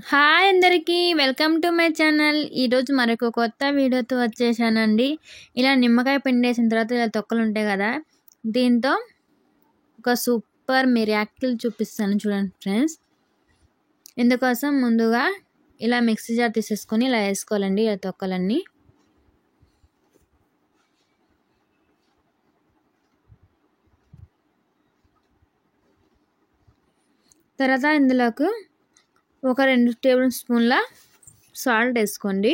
Hi అందరికీ welcome to my channel. ఈరోజు మరొక కొత్త వీడియోతో వచ్చేసానండి. ఇలా నిమ్మకాయ పిండేసిన తర్వాత ఇలా తొక్కలు ఉంటాయి కదా, దీంతో ఒక సూపర్ మిరాకిల్ చూపిస్తాను చూడండి ఫ్రెండ్స్. ఇందుకోసం ముందుగా ఇలా మిక్సీ జార్ తీసేసుకొని ఇలా వేసుకోవాలండి ఇలా తొక్కలన్నీ. తర్వాత ఇందులోకి ఒక 2 టేబుల్ స్పూన్ల సాల్ట్ వేసుకోండి.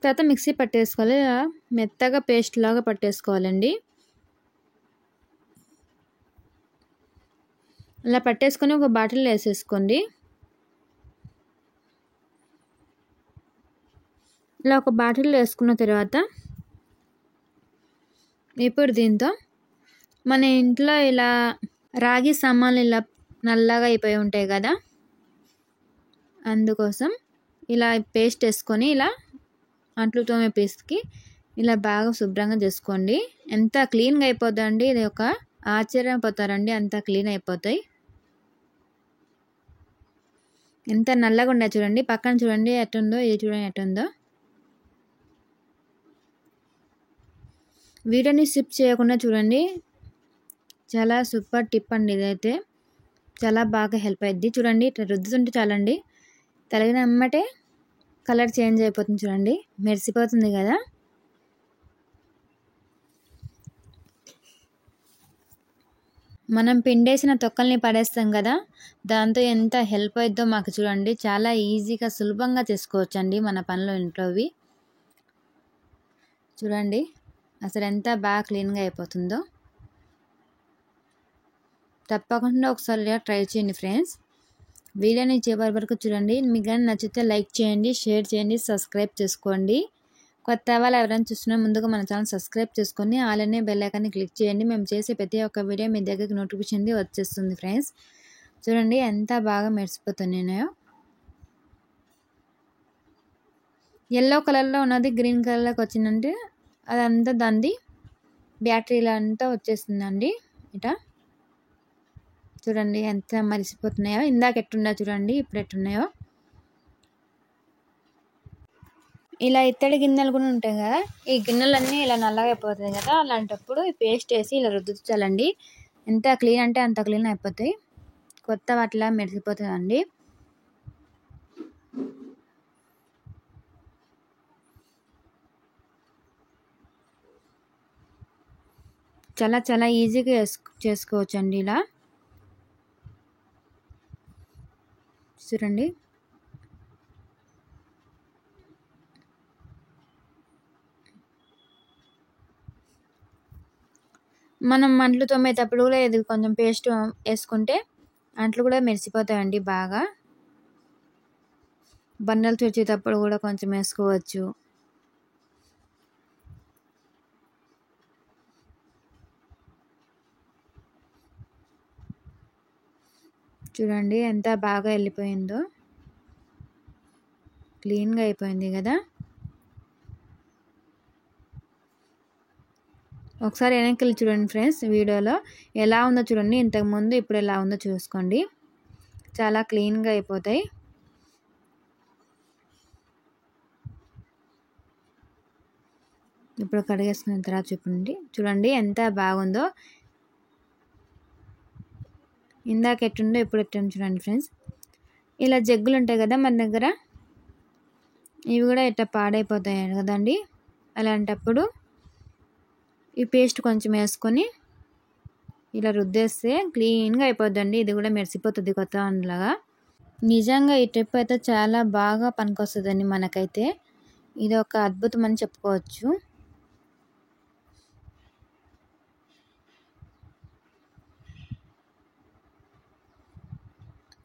తర్వాత మిక్సీ పట్టేసుకోవాలి. మెత్తగా పేస్ట్ లాగా పట్టేసుకోవాలండి. ఇలా పట్టేసుకొని ఒక బాటిల్లో వేసేసుకోండి. ఇలా ఒక బాటిల్లో వేసుకున్న తర్వాత ఇప్పుడు దీంతో మన ఇంట్లో ఇలా రాగి సామాన్లు ఇలా నల్లగా అయిపోయి ఉంటాయి కదా, అందుకోసం ఇలా పేస్ట్ వేసుకొని ఇలా అంట్లు తోమే పేస్ట్కి ఇలా బాగా శుభ్రంగా చేసుకోండి. ఎంత క్లీన్గా అయిపోతుందండి, ఇది ఒక ఆశ్చర్యపోతారండి, అంత క్లీన్ అయిపోతాయి. ఎంత నల్లగా ఉండే చూడండి, పక్కన చూడండి ఎట్టుందో, ఇది చూడండి ఎట్టుందో. వీడియోని స్కిప్ చేయకుండా చూడండి, చాలా సూపర్ టిప్ అండి. ఇదైతే చాలా బాగా హెల్ప్ అయ్యిద్ది. చూడండి ఇట్లా రుద్దుతుంటే చాలండి, తలిగిన అమ్మటే కలర్ చేంజ్ అయిపోతుంది. చూడండి మెరిసిపోతుంది కదా. మనం పిండేసిన తొక్కల్ని పడేస్తాం కదా, దాంతో ఎంత హెల్ప్ అవుతుందో మాకు చూడండి. చాలా ఈజీగా సులభంగా చేసుకోవచ్చండి మన పనులు ఇంట్లోవి. చూడండి అసలు ఎంత బాగా క్లీన్గా అయిపోతుందో. తప్పకుండా ఒకసారి ట్రై చేయండి ఫ్రెండ్స్. వీడియోని చివరి వరకు చూడండి. మీకు కానీ నచ్చితే లైక్ చేయండి, షేర్ చేయండి, సబ్స్క్రైబ్ చేసుకోండి. కొత్త వాళ్ళు ఎవరైనా చూస్తున్నా ముందుగా మన ఛానల్ సబ్స్క్రైబ్ చేసుకొని అలానే బెల్ ఐకాన్ని క్లిక్ చేయండి. మేము చేసే ప్రతి ఒక్క వీడియో మీ దగ్గరికి నోటిఫికేషన్ వచ్చేస్తుంది ఫ్రెండ్స్. చూడండి ఎంత బాగా మెరిసిపోతున్నాయో. ఎల్లో కలర్లో ఉన్నది గ్రీన్ కలర్లోకి వచ్చిందంటే అదంతా దాన్ని బ్యాటరీలో అంతా వచ్చేస్తుందండి. ఇటా చూడండి ఎంత మరిసిపోతున్నాయో. ఇందాక ఎట్టున్నాయో చూడండి, ఇప్పుడు ఎట్టున్నాయో. ఇలా ఇత్తడి గిన్నెలు కూడా ఉంటాయి కదా, ఈ గిన్నెలన్నీ ఇలా నల్లగా అయిపోతాయి కదా, అలాంటప్పుడు ఈ పేస్ట్ వేసి ఇలా రుద్దుచాలండి. ఎంత క్లీన్ అంటే అంత క్లీన్ అయిపోతాయి, కొత్త వాటిలా మెరిసిపోతుందండి. చాలా చాలా ఈజీగా చేసుకోవచ్చు అండి ఇలా. చూడండి మనం అంట్లు తోమేటప్పుడు కూడా ఇది కొంచెం పేస్ట్ వేసుకుంటే అంట్లు కూడా మెరిసిపోతాయండి బాగా. బండలు తుడిచేటప్పుడు కూడా కొంచెం వేసుకోవచ్చు. చూడండి ఎంత బాగా వెళ్ళిపోయిందో, క్లీన్గా అయిపోయింది కదా. ఒకసారి వెనక్కి చూడండి ఫ్రెండ్స్, వీడియోలో ఎలా ఉందో చూడండి, ఇంతకుముందు ఇప్పుడు ఎలా ఉందో చూసుకోండి. చాలా క్లీన్గా అయిపోతాయి. ఇప్పుడు కడిగేసుకున్న తర్వాత చూడండి, చూడండి ఎంత బాగుందో. ఇందాక ఎట్టుందో ఇప్పుడు ఎట్టుందో చూడండి ఫ్రెండ్స్. ఇలా జగ్గులు ఉంటాయి కదా మన దగ్గర, ఇవి కూడా ఇట్లా పాడైపోతాయి కదండి. అలాంటప్పుడు ఈ పేస్ట్ కొంచెం వేసుకొని ఇలా రుద్దేస్తే క్లీన్గా అయిపోద్దండి. ఇది కూడా మెరిసిపోతుంది కొత్త వంటలాగా. నిజంగా ఈ ట్రిప్ అయితే చాలా బాగా పనికొస్తుందండి మనకైతే. ఇది ఒక అద్భుతం అని చెప్పుకోవచ్చు.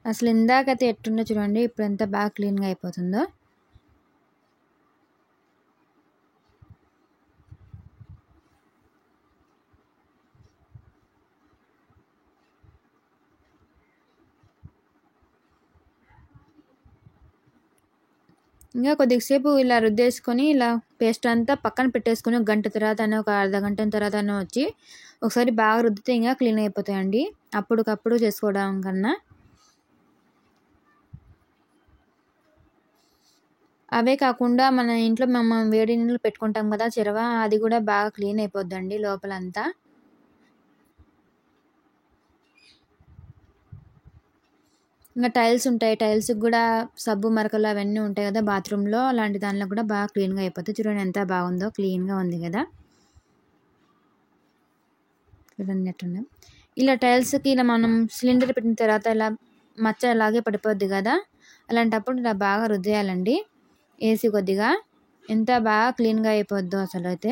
అసలు ఇందాకైతే ఎట్టుందో చూడండి, ఇప్పుడు ఎంత బాగా క్లీన్గా అయిపోతుందో. ఇంకా కొద్దిసేపు ఇలా రుద్దేసుకొని ఇలా పేస్ట్ అంతా పక్కన పెట్టేసుకొని ఒక గంట తర్వాత ఒక అర్ధ గంట తర్వాత వచ్చి ఒకసారి బాగా రుద్దితే ఇంకా క్లీన్ అయిపోతాయండి అప్పటికప్పుడు చేసుకోవడం కన్నా. అవే కాకుండా మన ఇంట్లో మనం వేడి నీళ్ళు పెట్టుకుంటాం కదా చెరవ, అది కూడా బాగా క్లీన్ అయిపోద్దండి లోపలంతా. ఇంకా టైల్స్ ఉంటాయి, టైల్స్కి కూడా సబ్బు మరకలు అవన్నీ ఉంటాయి కదా బాత్రూంలో, అలాంటి దానిలో కూడా బాగా క్లీన్గా అయిపోతుంది. చూడండి ఎంత బాగుందో, క్లీన్గా ఉంది కదా. చూడండి ఎట్లుందో. ఇలా టైల్స్కి ఇలా మనం సిలిండర్ పెట్టిన తర్వాత ఇలా మచ్చ అలాగే పడిపోద్ది కదా, అలాంటప్పుడు ఇలా బాగా రుద్దేయాలండి వేసి కొద్దిగా. ఎంత బాగా క్లీన్గా అయిపోద్దో అసలు అయితే.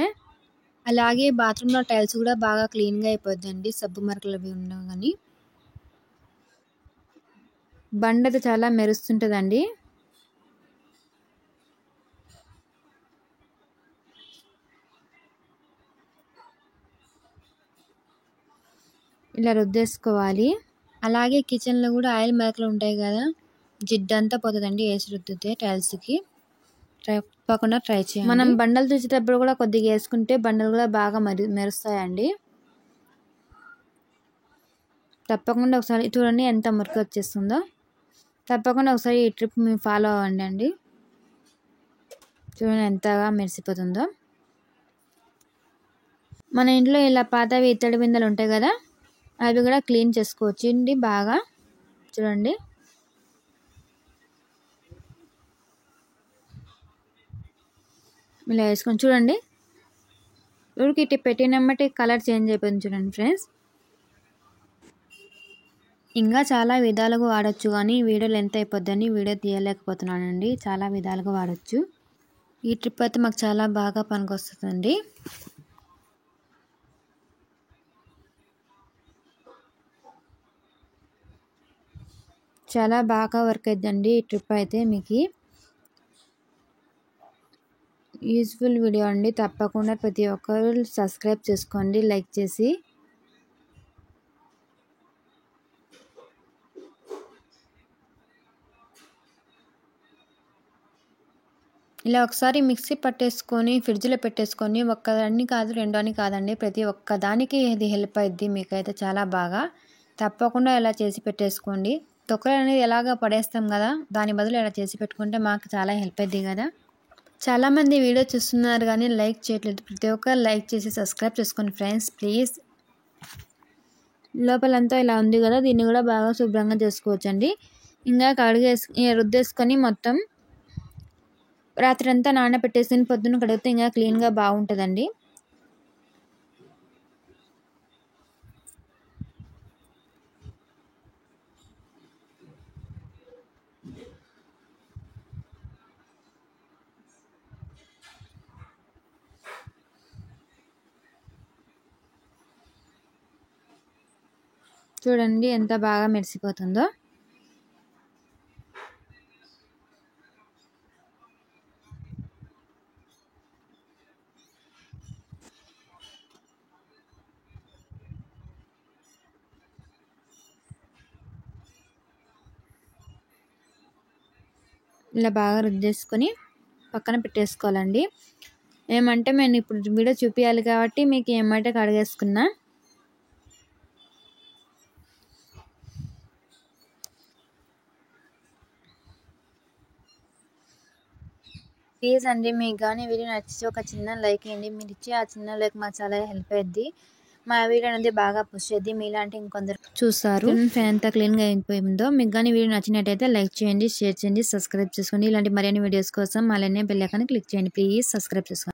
అలాగే బాత్రూంలో టైల్స్ కూడా బాగా క్లీన్గా అయిపోద్ది అండి, సబ్బు మరకలు అవి ఉండవు కానీ. బండ అయితే చాలా మెరుస్తుంటుందండి. ఇలా రుద్దేసుకోవాలి. అలాగే కిచెన్లో కూడా ఆయిల్ మరకలు ఉంటాయి కదా, జిడ్డంతా పోతుందండి వేసి రుద్దితే టైల్స్కి. తప్పకుండా ట్రై చేయండి. మనం బండలు చూసేటప్పుడు కూడా కొద్దిగా వేసుకుంటే బండలు కూడా బాగా మెరుస్తాయండి. తప్పకుండా ఒకసారి చూడండి ఎంత మురికి వచ్చేస్తుందో. తప్పకుండా ఒకసారి ఈ ట్రిప్ మీరు ఫాలో అవ్వండి. చూడండి ఎంతగా మెరిసిపోతుందో. మన ఇంట్లో ఇలా పాతవి ఇత్తడి బిందెలు ఉంటాయి కదా, అవి కూడా క్లీన్ చేసుకోవచ్చు అండి బాగా. చూడండి ఇలా వేసుకొని చూడండి, ఉడికి పెట్టినమ్మటి కలర్ చేంజ్ అయిపోయింది చూడండి ఫ్రెండ్స్. ఇంకా చాలా విధాలుగా వాడచ్చు కానీ వీడియో లెంత్ అయిపోద్దని వీడియో తీయలేకపోతున్నానండి. చాలా విధాలుగా వాడచ్చు. ఈ ట్రిప్ అయితే మాకు చాలా బాగా పనికొస్తుందండి. చాలా బాగా వర్క్ అవుతుందండి ఈ ట్రిప్ అయితే. మీకు యూజ్ఫుల్ వీడియో అండి. తప్పకుండా ప్రతి ఒక్కరు సబ్స్క్రైబ్ చేసుకోండి లైక్ చేసి. ఇలా ఒకసారి మిక్సీ పట్టేసుకొని ఫ్రిడ్జ్లో పెట్టేసుకొని, ఒక్కదాన్ని కాదు రెండో అని కాదండి, ప్రతి ఒక్క దానికి ఇది హెల్ప్ అవుద్ది మీకైతే చాలా బాగా. తప్పకుండా ఇలా చేసి పెట్టేసుకోండి. తొక్కలు అనేది ఎలాగ పడేస్తాం కదా, దాని బదులు ఇలా చేసి పెట్టుకుంటే మాకు చాలా హెల్ప్ అవుద్ది కదా. చాలామంది వీడియో చూస్తున్నారు కానీ లైక్ చేయట్లేదు. ప్రతి ఒక్కరు లైక్ చేసి సబ్స్క్రైబ్ చేసుకోండి ఫ్రెండ్స్ ప్లీజ్. లోపలంతా ఇలా ఉంది కదా, దీన్ని కూడా బాగా శుభ్రంగా చేసుకోవచ్చండి. ఇంకా రుద్దేసుకొని మొత్తం రాత్రి అంతా నానబెట్టేసుకొని పొద్దున్న కడిగితే ఇంకా క్లీన్గా బాగుంటుందండి. చూడండి ఎంత బాగా మెరిసిపోతుందో. ఇలా బాగా రుద్దేసుకొని పక్కన పెట్టేసుకోవాలండి. ఏమంటే నేను ఇప్పుడు వీడియో చూపించాలి కాబట్టి మీకు ఏమంటే కడిగేసుకున్నా. ప్లీజ్ అండి, మీకు కానీ వీడియో నచ్చితే ఒక చిన్న లైక్ ఇవ్వండి. మీరు ఇచ్చే ఆ చిన్న లైక్ మాకు చాలా హెల్ప్ అవుద్ది. మా వీడియో అనేది బాగా పుష్ చేద్ది, మీలాంటి ఇంకొందరు చూస్తారు. ఎంత క్లీన్గా అయిపోయిందో. మీకు కానీ వీడియో నచ్చినట్టయితే లైక్ చేయండి, షేర్ చేయండి, సబ్స్క్రైబ్ చేసుకోండి. ఇలాంటి మరిన్ని వీడియోస్ కోసం అలానే బెల్ ఐకాన్ క్లిక్ చేయండి. ప్లీజ్ సబ్స్క్రైబ్ చేసుకోండి.